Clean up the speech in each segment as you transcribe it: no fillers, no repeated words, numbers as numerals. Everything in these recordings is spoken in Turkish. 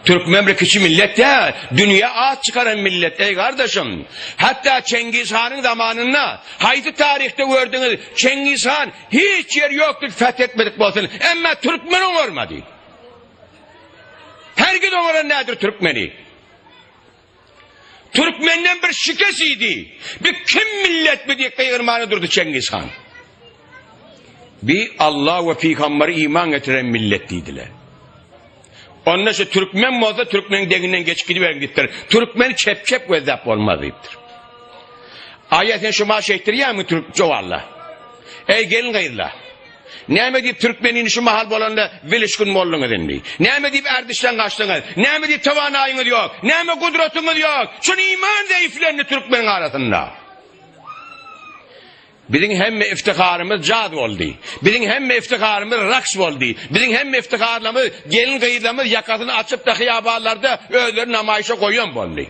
Türk memleketi millet de dünya ağaç çıkaran millet ey kardeşim. Hatta Cengiz Han'ın zamanında haydi tarihte gördünüz Cengiz Han hiç yer yoktu fethetmedik olsun. Ama Türkmen olmadı. Herkes onlara nedir Türkmeni? Türkmenden bir şikesiydi. Bir kim millet mi diye kıyırmanı durdu Cengiz Han. Bir Allah ve Peygamberi iman getiren millettiydiler. Ondan sonra Türkmen mi olsa Türkmen'in deninden geçip gidiverin gittir. Türkmen çep ve zap olmalıydır. Ayetin şuma şeytir ya mı Türkçe valla. Ey gelin gayırla. Ne mi deyip Türkmen'in şu mahal bolanda vilişkün mollunuz denmeyi. Ne mi deyip erdişten kaçtınız. Ne mi deyip tavanayınız yok. Ne mi kudretunuz yok. Şunu iman zayıflerini Türkmen'in arasında. Bizim hem iftiharımız cad oldu. Bizim hem iftiharımız raks oldu. Bizim hem iftiharımız gelin kıyıdamız yakasını açıp da hıyabalarda özleri namayışa koyuyor oldu.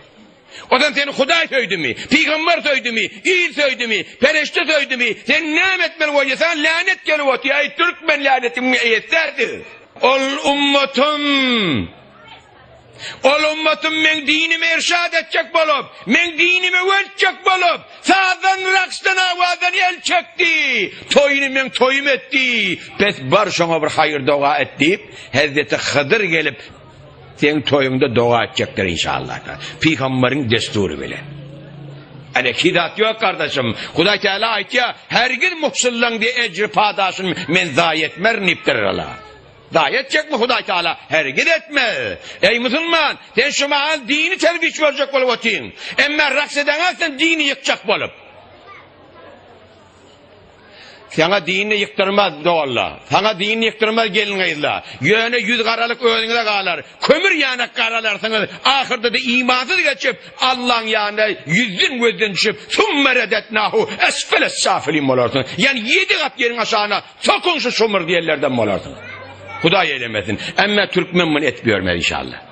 O zaman seni Huday söydü mü? Peygamber söydü mü? İyi söydü mü? Pereşte söydü mü? Sen ne etmen koyuyorsan lanet gelip otuyor. Ey Türkmen lanetimi yeterdi. Ol ummatum men dinime irşad edecek bolup, men dinime ölçecek bolup, sağdan rakstan avadan el çekti, toyunu men toyum etti, pes bar şuna bir hayır dua et deyip, Hazreti Hıdır gelip, senin toyunda dua edecekler inşallah. Peygamberin desturu bile. Hani hidat yok kardeşim. Huday Teala ait ya, her gün muhsillan diye ecri padaşın men zayi etmer niptirir Allah. Zayi edecek mi Huday Teala? Her gün etme. Ey Müslüman, sen şu mahal dini terbiş verecek olup otayım. Ama raks edemezsen dini yıkacak olup. Sana dinini yıktırmaz doğalla. Sana dinini yıktırmaz gelin ayırla. Yöne 100 karalık önüne kalar. Kömür yanak karalarsınız. Ahırda da imansız geçip Allah'ın yanına yüzün gözden düşüp sümme redetnahu esfeles safilim olarsınız. Yani 7 kat yerin aşağına sokun şu şumur diyenlerden olarsınız. Huday eylemesin. Ama Türkmen bunu etmiyor inşallah.